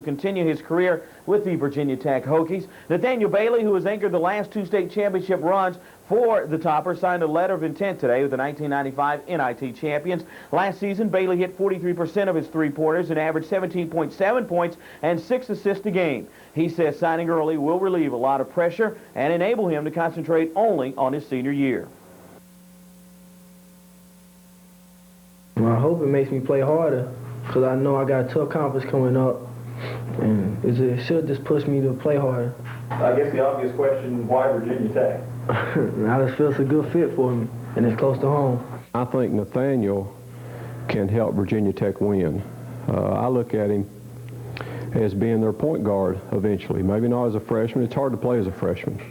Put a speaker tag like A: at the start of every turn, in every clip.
A: Continue his career with the Virginia Tech Hokies. Nathaniel Bailey, who has anchored the last two state championship runs for the Toppers, signed a letter of intent today with the 1995 NIT champions. Last season, Bailey hit 43% of his three-pointers and averaged 17.7 points and 6 assists a game. He says signing early will relieve a lot of pressure and enable him to concentrate only on his senior year.
B: Well, I hope it makes me play harder because I know I got a tough conference coming up. And it should just push me to play harder.
C: I guess the obvious question, why Virginia Tech?
B: I just feel it's a good fit for me, and it's close to home.
D: I think Nathaniel can help Virginia Tech win. I look at him as being their point guard eventually. Maybe not as a freshman. It's hard to play as a freshman.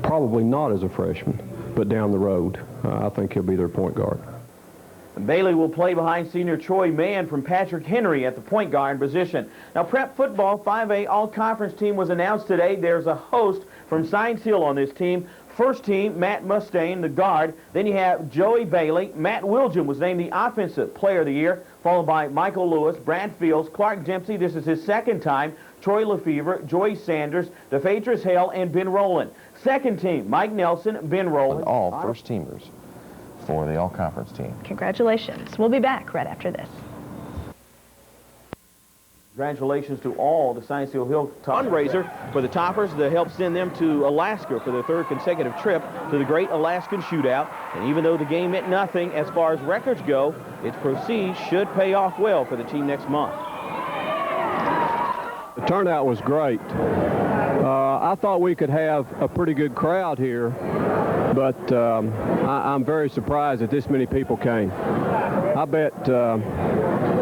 D: Probably not as a freshman, but down the road, I think he'll be their point guard.
A: Bailey will play behind senior Troy Mann from Patrick Henry at the point guard position. Now, Prep football 5A all-conference team was announced today. There's a host from Science Hill on this team. First team, Matt Mustaine, the guard. Then you have Joey Bailey. Matt Wilgem was named the Offensive Player of the Year, followed by Michael Lewis, Brad Fields, Clark Dempsey. This is his second time. Troy Lefevre, Joy Sanders, DePhaedrus Hale, and Ben Rowland. Second team, Mike Nelson, Ben Rowland.
E: All first-teamers for the all-conference team.
F: Congratulations. We'll be back right after this.
A: Congratulations to all the Science Hill fundraiser for the Toppers to help send them to Alaska for their third consecutive trip to the Great Alaskan Shootout. And even though the game meant nothing as far as records go, its proceeds should pay off well for the team next month.
D: The turnout was great. I thought we could have a pretty good crowd here, but I'm very surprised that this many people came. I bet,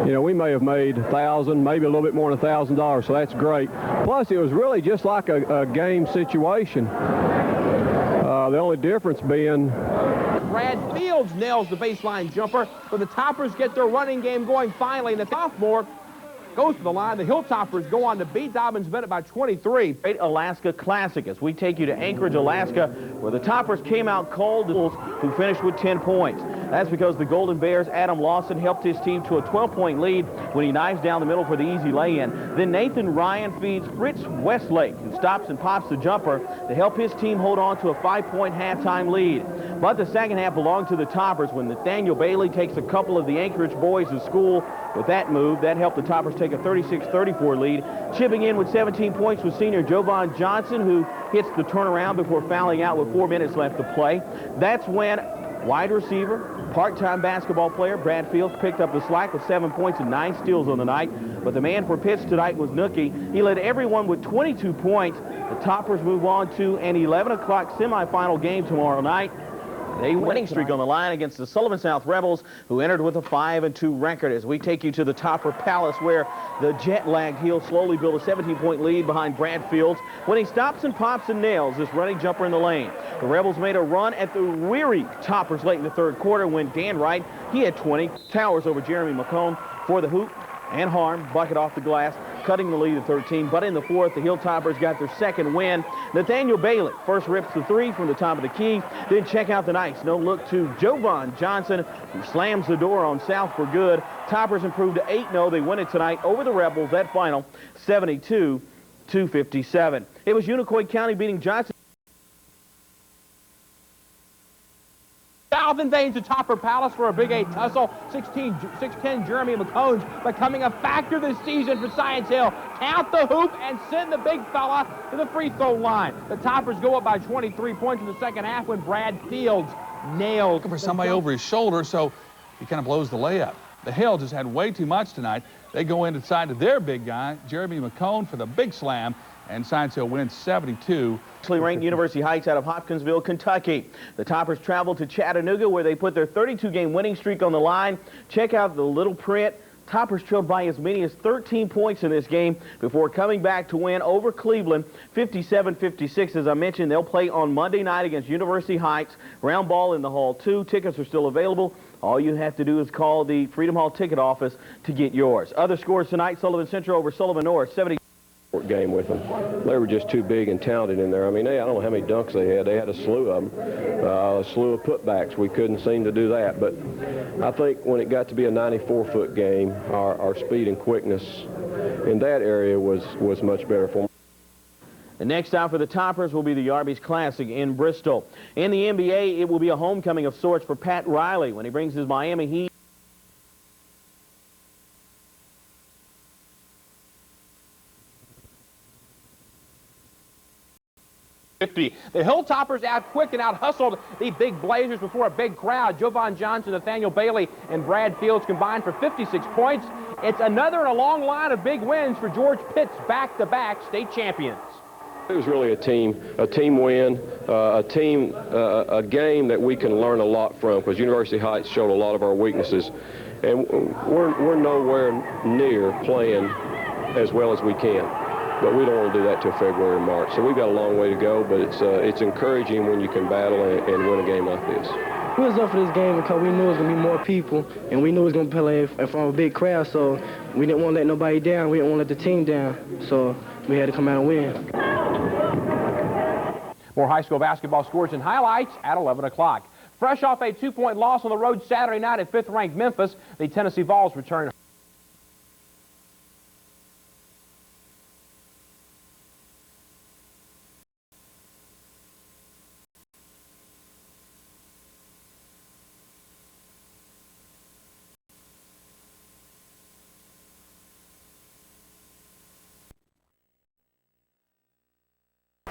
D: we may have made $1,000, maybe a little bit more than $1,000, so that's great. Plus, it was really just like a game situation. The only difference being
G: Brad Fields nails the baseline jumper, but the Toppers get their running game going finally, and the sophomore goes to the line. The Hilltoppers go on to beat Dobyns-Bennett by 23.
A: Great Alaska Classic as we take you to Anchorage, Alaska, where the Toppers came out cold, who finished with 10 points. That's because the Golden Bears' Adam Lawson helped his team to a 12-point lead when he knives down the middle for the easy lay-in. Then Nathan Ryan feeds Fritz Westlake, who stops and pops the jumper to help his team hold on to a 5-point halftime lead. But the second half belonged to the Toppers when Nathaniel Bailey takes a couple of the Anchorage boys to school with that move. That helped the Toppers take a 36-34 lead. Chipping in with 17 points was senior Jovan Johnson, who hits the turnaround before fouling out with 4 minutes left to play. That's when wide receiver, part-time basketball player Brad Fields picked up the slack with 7 points and 9 steals on the night. But the man for Pitts tonight was Nookie. He led everyone with 22 points. The Toppers move on to an 11 o'clock semifinal game tomorrow night. A winning streak on the line against the Sullivan South Rebels, who entered with a 5-2 record. As we take you to the Topper Palace, where the jet-lagged heel slowly built a 17-point lead behind Brad Fields when he stops and pops and nails this running jumper in the lane. The Rebels made a run at the weary Toppers late in the third quarter when Dan Wright, he had 20, towers over Jeremy McCone for the hoop and harm, bucket off the glass, cutting the lead to 13. But in the fourth, the Hilltoppers got their second win. Nathaniel Bailey first rips the three from the top of the key. Then check out the nice no-look to Jovan Johnson, who slams the door on South for good. Toppers improved to 8-0. They win it tonight over the Rebels. That final 72-57. It was Unicoi County beating Johnson.
G: South invades the Topper Palace for a Big 8 tussle. 6'10" Jeremy McCones becoming a factor this season for Science Hill. Count the hoop and send the big fella to the free throw line. The Toppers go up by 23 points in the second half when Brad Fields nails.
H: Looking for somebody over his shoulder, so he kind of blows the layup. The Hill just had way too much tonight. They go inside to their big guy, Jeremy McCone, for the big slam, and Science Hill wins 72.
A: Ranked University Heights out of Hopkinsville, Kentucky. The Toppers traveled to Chattanooga, where they put their 32-game winning streak on the line. Check out the little print. Toppers trailed by as many as 13 points in this game before coming back to win over Cleveland 57-56. As I mentioned, they'll play on Monday night against University Heights. Round ball in the Hall 2. Tickets are still available. All you have to do is call the Freedom Hall ticket office to get yours. Other scores tonight: Sullivan Central over Sullivan North, 70.
D: Game with them. They were just too big and talented in there. I mean, I don't know how many dunks they had. They had a slew of them, a slew of putbacks. We couldn't seem to do that. But I think when it got to be a 94-foot game, our speed and quickness in that area was much better for me.
A: The next out for the Toppers will be the Arby's Classic in Bristol. In the NBA, it will be a homecoming of sorts for Pat Riley when he brings his Miami Heat.
G: The Hilltoppers out quick and out hustled the big Blazers before a big crowd. Jovan Johnson, Nathaniel Bailey, and Brad Fields combined for 56 points. It's another in a long line of big wins for George Pitt's back-to-back state champions.
D: It was really a team win, a game that we can learn a lot from, because University Heights showed a lot of our weaknesses, and we're nowhere near playing as well as we can. But we don't want to do that till February or March. So we've got a long way to go, but it's encouraging when you can battle and win a game like this.
B: We was up for this game because we knew it was going to be more people, and we knew it was going to play in front of a big crowd, so we didn't want to let nobody down. We didn't want to let the team down, so we had to come out and win.
G: More high school basketball scores and highlights at 11 o'clock. Fresh off a 2-point loss on the road Saturday night at 5th-ranked Memphis, the Tennessee Vols return.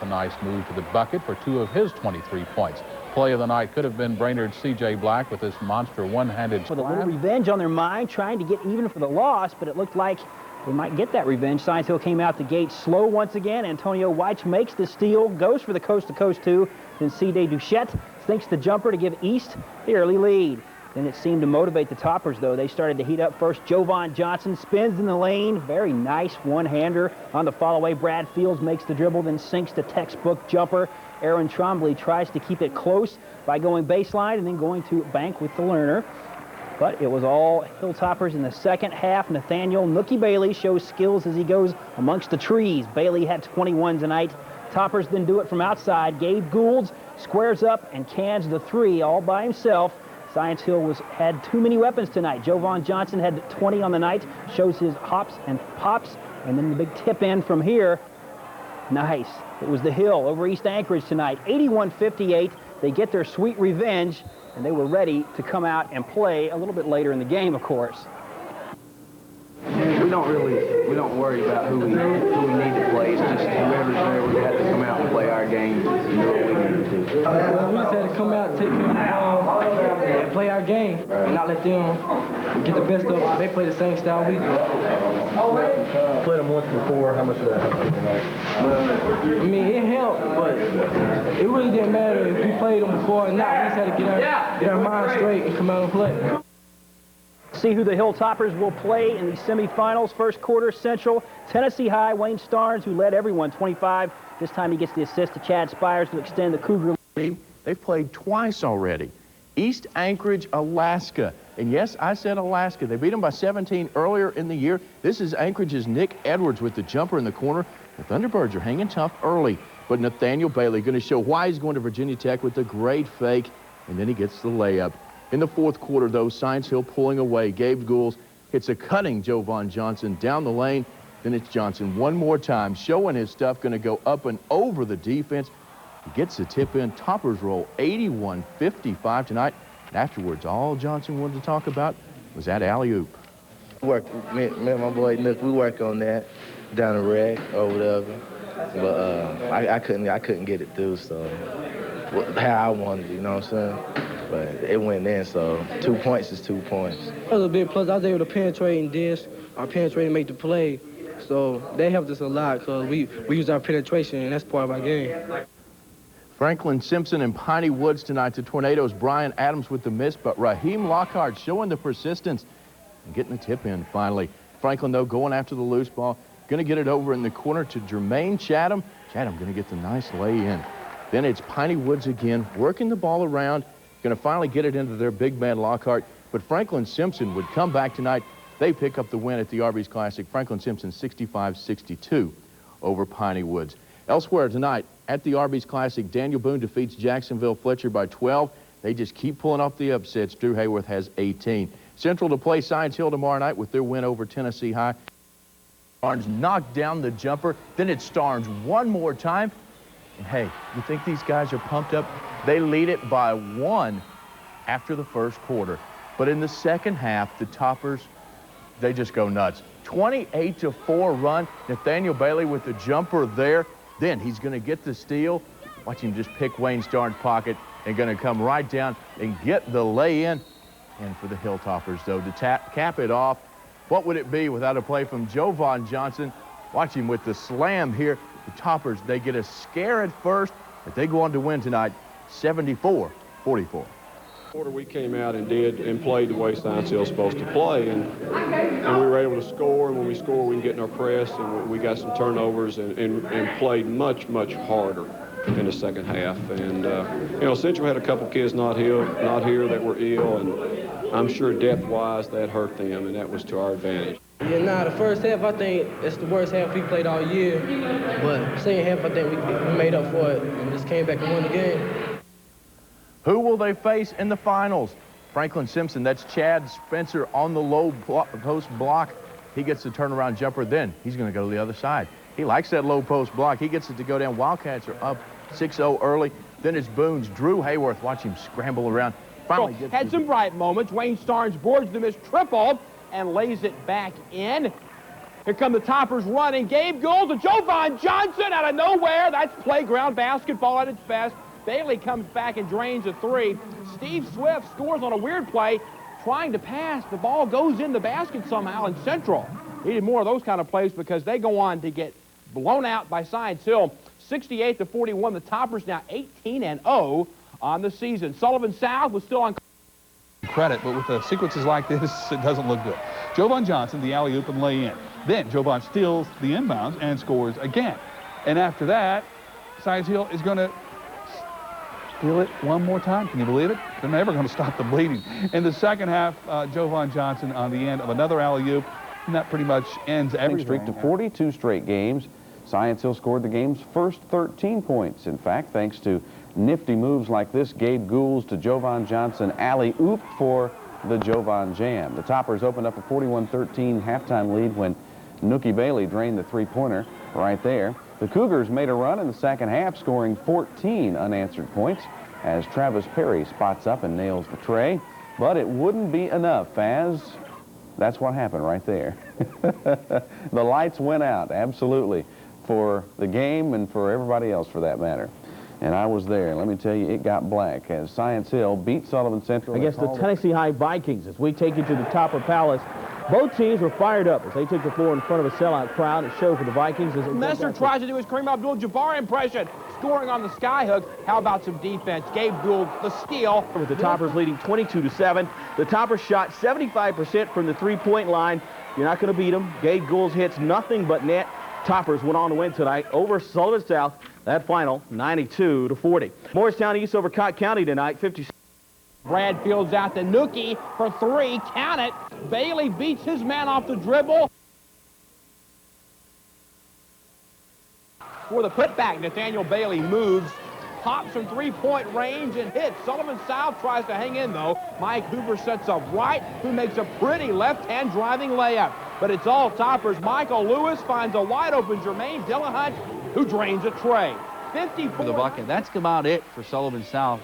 H: A nice move to the bucket for 2 of his 23 points. Play of the night could have been Brainerd's C.J. Black with this monster one-handed
I: with a little revenge on their mind, trying to get even for the loss, but it looked like they might get that revenge. Science Hill came out the gate slow once again. Antonio Weitz makes the steal, goes for the coast-to-coast two. Then C.D. Duchette sinks the jumper to give East the early lead. Then it seemed to motivate the Toppers, though. They started to heat up first. Jovan Johnson spins in the lane. Very nice one-hander. On the follow-away, Brad Fields makes the dribble, then sinks the textbook jumper. Aaron Trombley tries to keep it close by going baseline and then going to bank with the learner. But it was all Hilltoppers in the second half. Nathaniel Nookie Bailey shows skills as he goes amongst the trees. Bailey had 21 tonight. Toppers then do it from outside. Gabe Goulds squares up and cans the three all by himself. Science Hill had too many weapons tonight. Jovan Johnson had 20 on the night, shows his hops and pops, and then the big tip in from here. Nice. It was the Hill over East Anchorage tonight, 81-58. They get their sweet revenge, and they were ready to come out and play a little bit later in the game, of course.
B: We don't worry about who we need to play. It's just whoever's there, we have to come out and play our game and do what we need to do. We just had to come out, take care of the ball, and play our game, and not let them get the best of us. They play the same style we do.
C: Played them once before. How much did that help tonight?
B: Well, I mean, it helped, but it really didn't matter if we played them before or not. We just had to get our mind straight and come out and play.
I: See who the Hilltoppers will play in the semifinals. First quarter, Central, Tennessee High, Wayne Starnes, who led everyone 25. This time he gets the assist to Chad Spires to extend the Cougar lead.
J: They've played twice already. East Anchorage, Alaska. And yes, I said Alaska. They beat them by 17 earlier in the year. This is Anchorage's Nick Edwards with the jumper in the corner. The Thunderbirds are hanging tough early. But Nathaniel Bailey going to show why he's going to Virginia Tech with a great fake. And then he gets the layup. In the fourth quarter, though, Science Hill pulling away. Gabe Goulds hits a cutting Jovan Johnson down the lane. Then it's Johnson one more time, showing his stuff, going to go up and over the defense. He gets the tip in. Toppers roll 81-55 tonight. And afterwards, all Johnson wanted to talk about was that alley-oop.
K: Me and my boy Nook, we work on that down the rec or whatever. But I couldn't get it through, so how I wanted it, you know what I'm saying? But it went in, so 2 points is 2 points.
B: That was a big plus. I was able to penetrate and dish, or penetrate and make the play. So they helped us a lot because we use our penetration, and that's part of our game.
J: Franklin Simpson and Piney Woods tonight. The Tornadoes, Brian Adams with the miss, but Raheem Lockhart showing the persistence and getting the tip in finally. Franklin, though, going after the loose ball, going to get it over in the corner to Jermaine Chatham. Chatham going to get the nice lay in. Then it's Piney Woods again, working the ball around, going to finally get it into their big man Lockhart. But Franklin Simpson would come back tonight. They pick up the win at the Arby's Classic. Franklin Simpson 65-62 over Piney Woods. Elsewhere tonight at the Arby's Classic, Daniel Boone defeats Jacksonville Fletcher by 12. They just keep pulling off the upsets. Drew Hayworth has 18. Central to play Science Hill tomorrow night with their win over Tennessee High. Starnes knocked down the jumper. Then it's Starnes one more time. And hey, you think these guys are pumped up? They lead it by 1 after the first quarter. But in the second half, the Toppers, they just go nuts. 28-4 run. Nathaniel Bailey with the jumper there. Then he's going to get the steal. Watch him just pick Wayne Starnes' pocket and going to come right down and get the lay-in. And for the Hilltoppers, though, to cap it off, what would it be without a play from Jovan Johnson? Watch him with the slam here. The Toppers, they get a scare at first, but they go on to win tonight 74-44.
D: We came out and played the way Science Hill's supposed to play, and we were able to score. And when we score, we can get in our press, and we got some turnovers and played much harder in the second half. And Central had a couple kids not here that were ill, and I'm sure depth-wise that hurt them, and that was to our advantage.
L: Yeah, the first half, I think it's the worst half we played all year. But second half, I think we made up for it and just came back and won the game.
J: Who will they face in the finals? Franklin Simpson, that's Chad Spencer on the low post block. He gets the turnaround jumper, then he's going to go to the other side. He likes that low post block. He gets it to go down. Wildcats are up 6-0 early. Then it's Boone's Drew Hayworth. Watch him scramble around. Finally gets
G: had some bright moments. Wayne Starnes boards the missed triple and lays it back in. Here come the Toppers running. Gabe Gould to Jovan Johnson out of nowhere. That's playground basketball at its best. Bailey comes back and drains a three. Steve Swift scores on a weird play, trying to pass. The ball goes in the basket somehow, and Central needed more of those kind of plays because they go on to get blown out by Science Hill. 68-41. The Toppers now 18-0 on the season. Sullivan South was still on
H: credit, but with the sequences like this, it doesn't look good. Jovan Johnson, the alley-oop and lay-in. Then Jovan steals the inbounds and scores again. And after that, Science Hill is going to steal it one more time. Can you believe it? They're never going to stop the bleeding. In the second half, Jovan Johnson on the end of another alley-oop, and that pretty much ends everything.
E: Streak to 42 straight games. Science Hill scored the game's first 13 points. In fact, thanks to nifty moves like this, Gabe Gould to Jovan Johnson alley-oop for the Jovan Jam. The Toppers opened up a 41-13 halftime lead when Nookie Bailey drained the three-pointer right there. The Cougars made a run in the second half, scoring 14 unanswered points as Travis Perry spots up and nails the tray. But it wouldn't be enough, as that's what happened right there. The lights went out, absolutely, for the game and for everybody else for that matter. And I was there. Let me tell you, it got black as Science Hill beat Sullivan Central
A: against the Tennessee High Vikings. As we take you to the Topper Palace, both teams were fired up as they took the floor in front of a sellout crowd. It showed for the Vikings. As
G: Messer tries to do his Kareem Abdul-Jabbar impression, scoring on the skyhook. How about some defense? Gabe Gould, the steal.
A: With the Toppers leading 22-7. The Toppers shot 75% from the three-point line. You're not going to beat them. Gabe Gould's hits nothing but net. Toppers went on to win tonight over Sullivan South. That final, 92-40. Morristown East over Cott County tonight, 56.
G: Brad Fields out to Nookie for three. Count it. Bailey beats his man off the dribble. For the putback, Nathaniel Bailey moves, pops from three-point range and hits. Sullivan South tries to hang in, though. Mike Hoover sets up right, who makes a pretty left-hand driving layup. But it's all Toppers. Michael Lewis finds a wide-open Jermaine Dillahunt, who drains a tray. 54
B: for the bucket. That's about it for Sullivan South.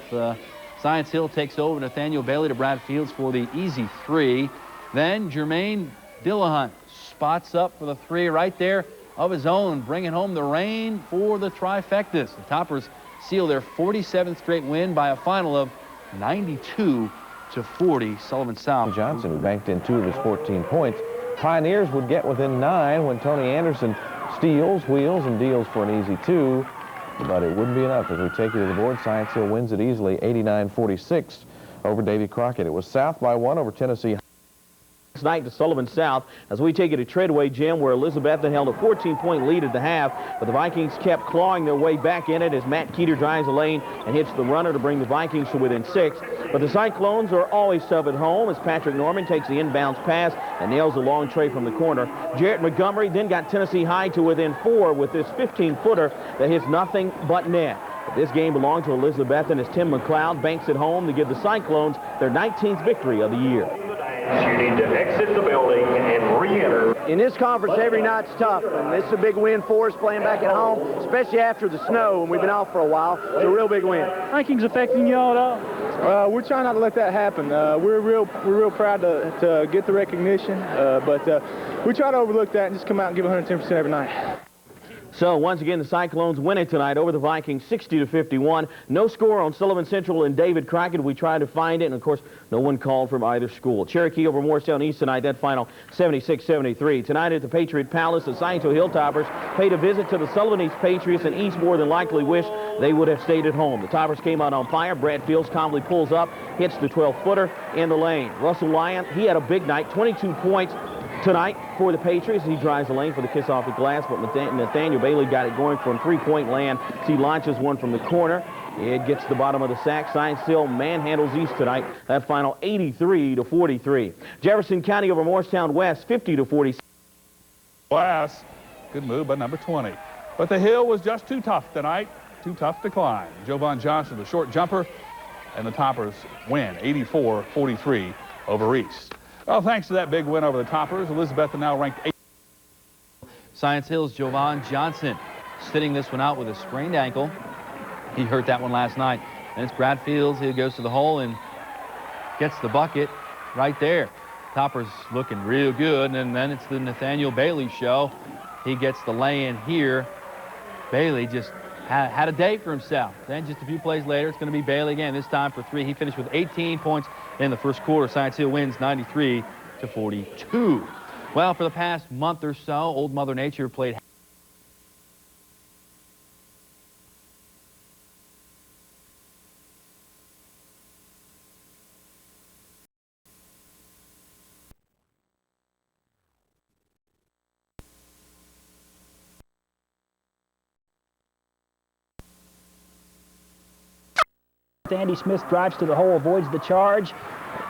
B: Science Hill takes over. Nathaniel Bailey to Brad Fields for the easy three. Then Jermaine Dillahunt spots up for the three right there of his own, bringing home the rain for the trifectas. The Toppers seal their 47th straight win by a final of 92-40. Sullivan South.
E: Johnson, who banked in 2 of his 14 points. Pioneers would get within 9 when Tony Anderson steals, wheels, and deals for an easy 2. But it wouldn't be enough as we take you to the board. Science Hill wins it easily, 89-46 over Davy Crockett. It was South by 1 over Tennessee.
A: Night to Sullivan South as we take you to Treadway Gym, where Elizabethton held a 14-point lead at the half, but the Vikings kept clawing their way back in it as Matt Keeter drives the lane and hits the runner to bring the Vikings to within 6. But the Cyclones are always tough at home as Patrick Norman takes the inbounds pass and nails a long tray from the corner. Jarrett Montgomery then got Tennessee High to within 4 with this 15-footer that hits nothing but net. But this game belonged to Elizabethton as Tim McLeod banks it home to give the Cyclones their 19th victory of the year.
M: You need to exit the building and re-enter. in this conference, every night's tough, and this is a big win for us playing back at home, especially after the snow, and we've been off for a while. It's a real big win.
I: Rankings affecting y'all at all?
N: We're trying not to let that happen. We're real proud to get the recognition, but we try to overlook that and just come out and give 110% every night.
A: So once again, the Cyclones win it tonight over the Vikings 60-51. No score on Sullivan Central and David Crockett. We tried to find it, and of course, no one called from either school. Cherokee over Morristown East tonight, that final 76-73. Tonight at the Patriot Palace, the Science Hill Hilltoppers paid a visit to the Sullivan East Patriots, and East more than likely wished they would have stayed at home. The Toppers came out on fire. Brad Fields calmly pulls up, hits the 12-footer in the lane. Russell Lyon, he had a big night, 22 points tonight for the Patriots. He drives the lane for the kiss off the glass, but Nathaniel Bailey got it going from three-point land. He launches one from the corner. It gets to the bottom of the sack. Science Hill manhandles East tonight. That final 83-43. Jefferson County over Morristown West 50-46.
H: Glass, good move by number 20. But the hill was just too tough tonight. Too tough to climb. Jovan Johnson, the short jumper, and the Toppers win 84-43 over East. Well, thanks to that big win over the Toppers, Elizabethton now ranked 8th.
O: Science Hill's Jovan Johnson sitting this one out with a sprained ankle. He hurt that one last night. And it's Brad Fields. He goes to the hole and gets the bucket right there. Toppers looking real good. And then it's the Nathaniel Bailey show. He gets the lay-in here. Bailey just had a day for himself. Then just a few plays later, it's going to be Bailey again, this time for 3. He finished with 18 points in the first quarter. Science Hill wins 93-42. Well, for the past month or so, Old Mother Nature played
I: Andy Smith drives to the hole, avoids the charge.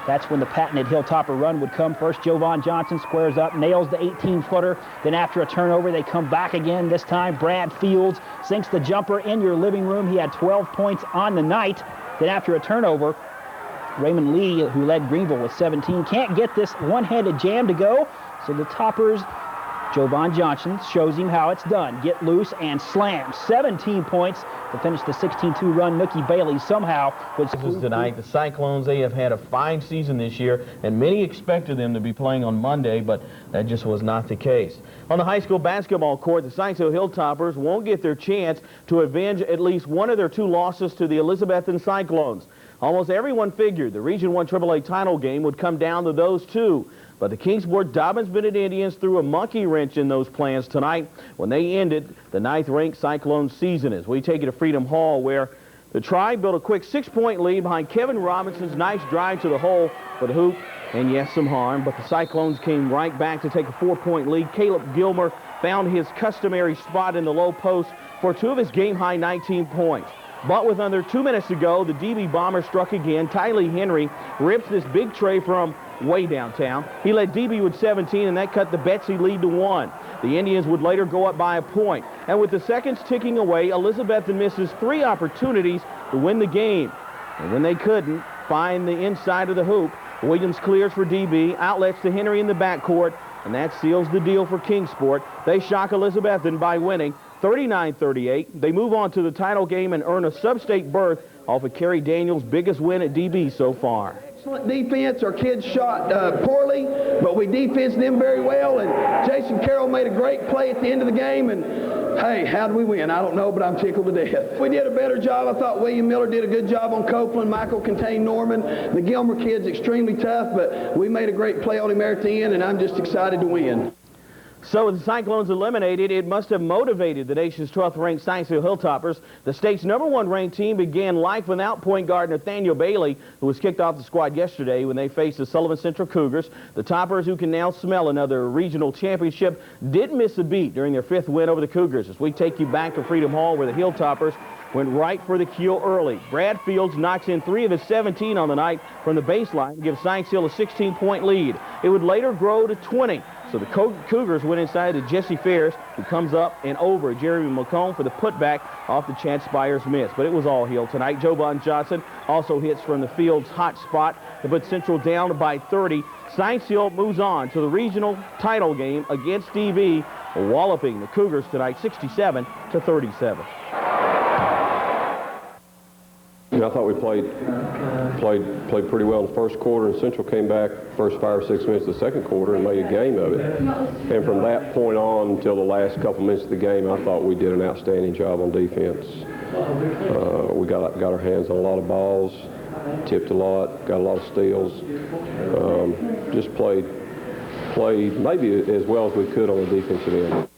I: That's when the patented Hilltopper run would come. First, Jovan Johnson squares up, nails the 18-footer. Then after a turnover, they come back again. This time, Brad Fields sinks the jumper in your living room. He had 12 points on the night. Then after a turnover, Raymond Lee, who led Greenville with 17, can't get this one-handed jam to go. So the Toppers, Jovan Johnson shows him how it's done. Get loose and slam. 17 points to finish the 16-2 run. Nookie Bailey somehow was
A: tonight. The Cyclones, they have had a fine season this year, and many expected them to be playing on Monday, but that just was not the case. On the high school basketball court, the Science Hill Hilltoppers won't get their chance to avenge at least one of their 2 losses to the Elizabethton Cyclones. Almost everyone figured the Region 1 AAA title game would come down to those 2. But the Kingsport Dobyns-Bennett Indians threw a monkey wrench in those plans tonight when they ended the 9th-ranked Cyclone season. As we take you to Freedom Hall, where the Tribe built a quick 6-point lead behind Kevin Robinson's nice drive to the hole for the hoop, and yes, some harm. But the Cyclones came right back to take a 4-point lead. Caleb Gilmer found his customary spot in the low post for 2 of his game-high 19 points. But with under 2 minutes to go, the DB Bombers struck again. Tylee Henry rips this big tray from way downtown. He led DB with 17, and that cut the Betsy lead to 1. The Indians would later go up by a point. And with the seconds ticking away, Elizabethton misses 3 opportunities to win the game. And when they couldn't find the inside of the hoop, Williams clears for DB, outlets to Henry in the backcourt, and that seals the deal for Kingsport. They shock Elizabethton by winning 39-38. They move on to the title game and earn a sub-state berth off of Kerry Daniels' biggest win at DB so far.
P: Excellent defense. Our kids shot poorly, but we defensed them very well, and Jason Carroll made a great play at the end of the game, and hey, how did we win? I don't know, but I'm tickled to death. We did a better job. I thought William Miller did a good job on Copeland. Michael contained Norman. The Gilmer kid's extremely tough, but we made a great play on him there at the end, and I'm just excited to win.
A: So with the Cyclones eliminated, it must have motivated the nation's 12th-ranked Science Hill Hilltoppers. The state's #1 ranked team began life without point guard Nathaniel Bailey, who was kicked off the squad yesterday when they faced the Sullivan Central Cougars. The Toppers, who can now smell another regional championship, didn't miss a beat during their 5th win over the Cougars. As we take you back to Freedom Hall, where the Hilltoppers went right for the kill early. Brad Fields knocks in 3 of his 17 on the night from the baseline to give Science Hill a 16-point lead. It would later grow to 20. So the Cougars went inside to Jesse Ferris, who comes up and over Jeremy McComb for the putback off the Chad Spires miss. But it was all Hill tonight. Jovan Johnson also hits from the Fields' hot spot to put Central down by 30 Science Hill moves on to the regional title game against DB, walloping the Cougars tonight 67-37.
D: I thought we played pretty well in the first quarter, and Central came back first 5 or 6 minutes of the second quarter and made a game of it. And from that point on until the last couple minutes of the game, I thought we did an outstanding job on defense. We got our hands on a lot of balls, tipped a lot, got a lot of steals. Just played maybe as well as we could on the defensive end.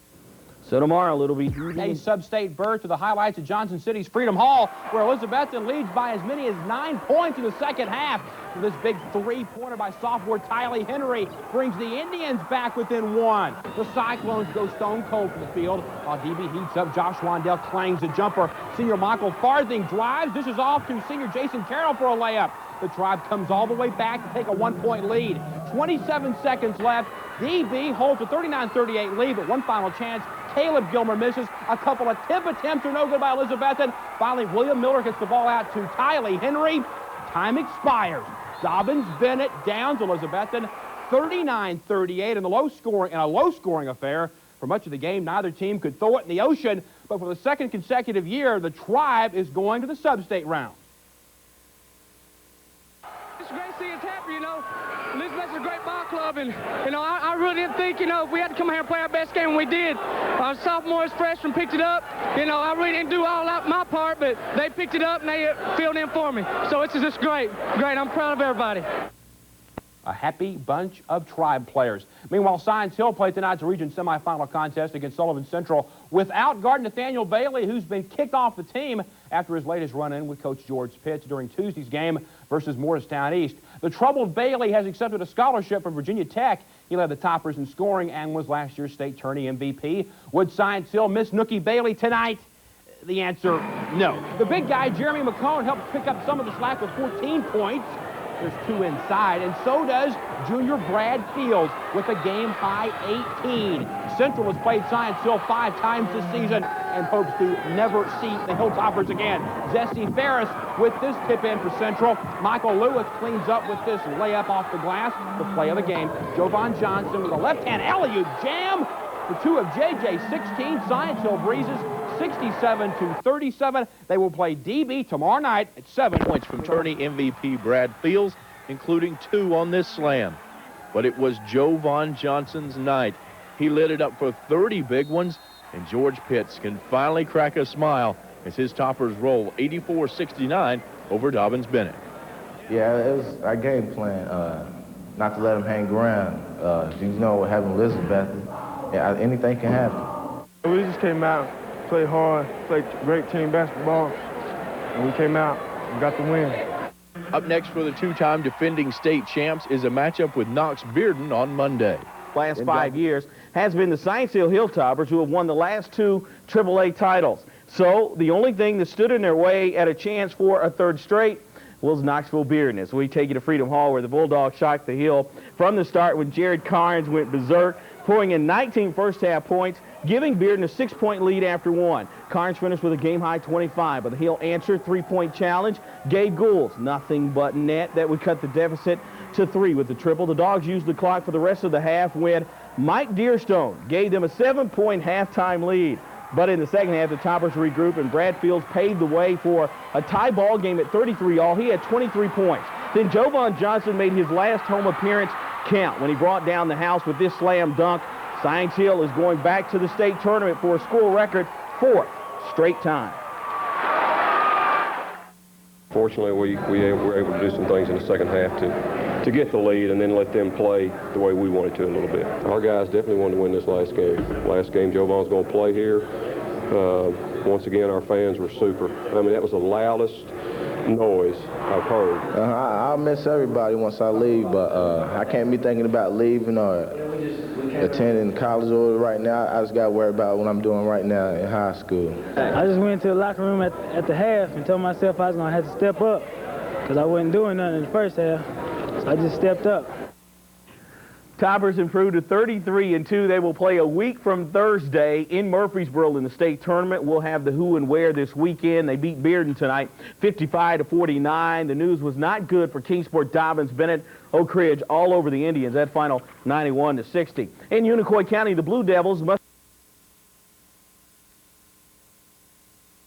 A: So tomorrow it'll be
G: a sub-state berth to the highlights of Johnson City's Freedom Hall, where Elizabethton leads by as many as 9 points in the second half. This big three-pointer by sophomore Tylee Henry brings the Indians back within 1. The Cyclones go stone cold from the field while DB heats up. Josh Wandell clangs a jumper. Senior Michael Farthing drives. This is off to senior Jason Carroll for a layup. The Tribe comes all the way back to take a 1-point lead. 27 seconds left. DB holds a 39-38 lead, but one final chance. Caleb Gilmer misses. A couple of tip attempts are no good by Elizabethton. Finally, William Miller gets the ball out to Tylee Henry. Time expires. Dobbins Bennett downs Elizabethton 39-38 in a low-scoring affair. For much of the game, neither team could throw it in the ocean, but for the second consecutive year, the Tribe is going to the sub-state round.
Q: It's great seeing us happy, you know. Elizabeth's a great ball club, and, you know, I really didn't think, you know, if we had to come here and play our best game, we did. Our sophomores, freshmen picked it up. You know, I really didn't do all out my part, but they picked it up and they filled in for me. So it's just great. Great. I'm proud of everybody.
G: A happy bunch of Tribe players. Meanwhile, Science Hill played tonight's region semifinal contest against Sullivan Central without guard Nathaniel Bailey, who's been kicked off the team after his latest run-in with Coach George Pitts during Tuesday's game versus Morristown East. The troubled Bailey has accepted a scholarship from Virginia Tech. He led the Toppers in scoring and was last year's state tourney MVP. Would Science Hill miss Nookie Bailey tonight? The answer, no. The big guy, Jeremy McCone, helped pick up some of the slack with 14 points. There's 2 inside, and so does junior Brad Fields with a game-high 18. Central has played Science Hill 5 times this season and hopes to never see the Hilltoppers again. Jesse Ferris with this tip-in for Central. Michael Lewis cleans up with this layup off the glass. The play of the game, Jovan Johnson with a left-hand alley-oop jam. The 2 of JJ, 16. Science Hill breezes 67-37. They will play DB tomorrow night at 7.
J: Points from tourney MVP Brad Fields, including 2 on this slam. But it was Jovan Johnson's night. He lit it up for 30 big ones, and George Pitts can finally crack a smile as his Toppers roll 84-69 over Dobbins Bennett.
K: Yeah, it was our game plan, not to let him hang around. You know, having Elizabeth, yeah, anything can happen.
N: We just came out, played hard, played great team basketball, and we came out and got the win.
J: Up next for the 2-time defending state champs is a matchup with Knox Bearden on Monday.
A: Last 5 years has been the Science Hill Hilltoppers, who have won the last 2 AAA titles. So the only thing that stood in their way at a chance for a 3rd straight was Knoxville Bearden. As we take you to Freedom Hall, where the Bulldogs shocked the Hill from the start when Jared Carnes went berserk, pouring in 19 first-half points, giving Bearden a 6-point lead after 1. Carnes finished with a game-high 25, but the Hill answered 3-point challenge. Gabe Goulds, nothing but net. That would cut the deficit to 3 with the triple. The Dogs used the clock for the rest of the half when Mike Dearstone gave them a 7-point halftime lead. But in the second half, the Toppers regrouped, and Brad Fields paved the way for a tie ball game at 33-all. He had 23 points. Then Jovan Johnson made his last home appearance count when he brought down the house with this slam dunk. Science Hill is going back to the state tournament for a school record 4th straight time.
D: Fortunately, we were able to do some things in the second half to get the lead and then let them play the way we wanted to a little bit. Our guys definitely wanted to win this last game. Last game, Jovan's going to play here. Once again, our fans were super. I mean, that was the loudest noise I've heard.
K: I'll miss everybody once I leave, but I can't be thinking about leaving or attending college or right now. I just got to worry about what I'm doing right now in high school.
I: I just went into the locker room at the half and told myself I was going to have to step up because I wasn't doing nothing in the first half. So I just stepped up.
A: Toppers improved to 33-2. They will play a week from Thursday in Murfreesboro in the state tournament. We'll have the who and where this weekend. They beat Bearden tonight 55-49. The news was not good for Kingsport, Dobbins, Bennett, Oak Ridge, all over the Indians. That final 91-60. In Unicoi County, the Blue Devils must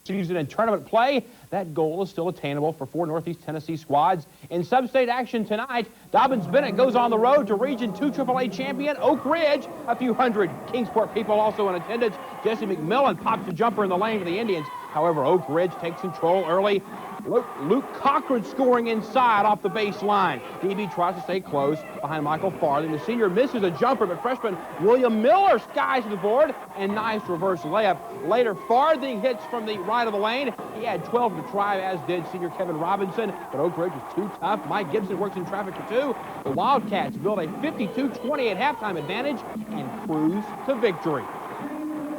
G: season and tournament play. That goal is still attainable for 4 Northeast Tennessee squads. In sub-state action tonight, Dobbins-Bennett goes on the road to Region 2 AAA champion Oak Ridge. A few hundred Kingsport people also in attendance. Jesse McMillan pops a jumper in the lane for the Indians. However, Oak Ridge takes control early. Luke Cochran scoring inside off the baseline. DB tries to stay close behind Michael Farthing. The senior misses a jumper, but freshman William Miller skies the board, and nice reverse layup. Later, Farthing hits from the right of the lane. He had 12 to try, as did senior Kevin Robinson, but Oak Ridge is too tough. Mike Gibson works in traffic for 2. The Wildcats build a 52-28 halftime advantage and cruise to victory.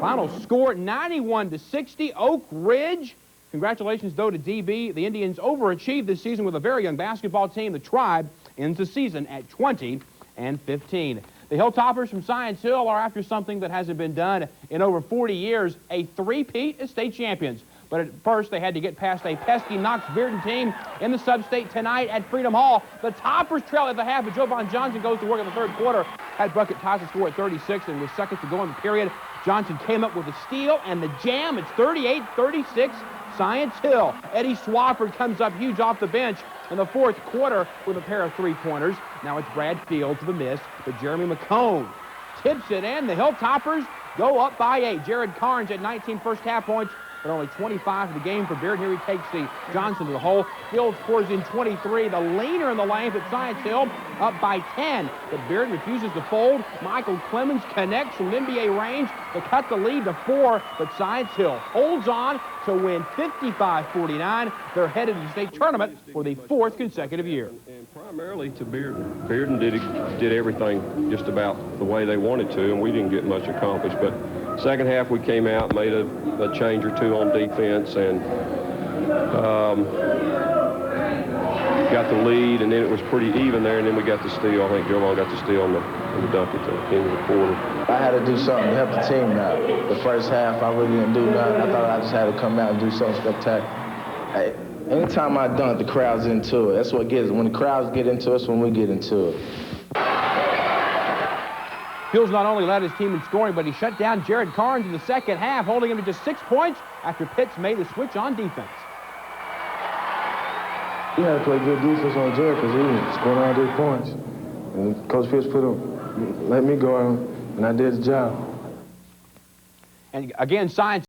G: Final score 91-60, Oak Ridge. Congratulations, though, to DB. The Indians overachieved this season with a very young basketball team. The Tribe ends the season at 20-15. The Hilltoppers from Science Hill are after something that hasn't been done in over 40 years, a three-peat as state champions. But at first, they had to get past a pesky Knox-Bearden team in the sub-state tonight at Freedom Hall. The Toppers trail at the half, but Jovan Johnson goes to work in the third quarter. Had bucket ties the score at 36, and with seconds to go in the period, Johnson came up with a steal and the jam. It's 38-36. Science Hill. Eddie Swafford comes up huge off the bench in the fourth quarter with a pair of three-pointers. Now it's Brad Field to the miss, but Jeremy McCone tips it in. The Hilltoppers go up by 8. Jared Carnes at 19 first-half points, but only 25 for the game for Bearden. Here he takes the Johnson to the hole. Fields pours in 23. The leaner in the lane, but Science Hill up by 10. But Bearden refuses to fold. Michael Clemens connects from NBA range to cut the lead to 4, but Science Hill holds on to win 55-49. They're headed to the state tournament for the 4th consecutive year.
R: And primarily to Bearden. Bearden did everything just about the way they wanted to, and we didn't get much accomplished. But second half, we came out, made a change or two on defense, and got the lead, and then it was pretty even there, and then we got the steal. I think Jovan got the steal on the dunk at the end of the quarter.
K: I had to do something to help the team out. The first half, I really didn't do nothing. I thought I just had to come out and do something spectacular. Hey, anytime I dunk, the crowd's into it. That's what gets it. When the crowds get into it, it's when we get into it.
G: Fields not only led his team in scoring, but he shut down Jared Carnes in the second half, holding him to just 6 points after Pitts made the switch on defense.
S: We had to play good defense on Jared because he was scoring all 3 points. And Coach Pitts let me go out, and I did the job.
G: And again, Science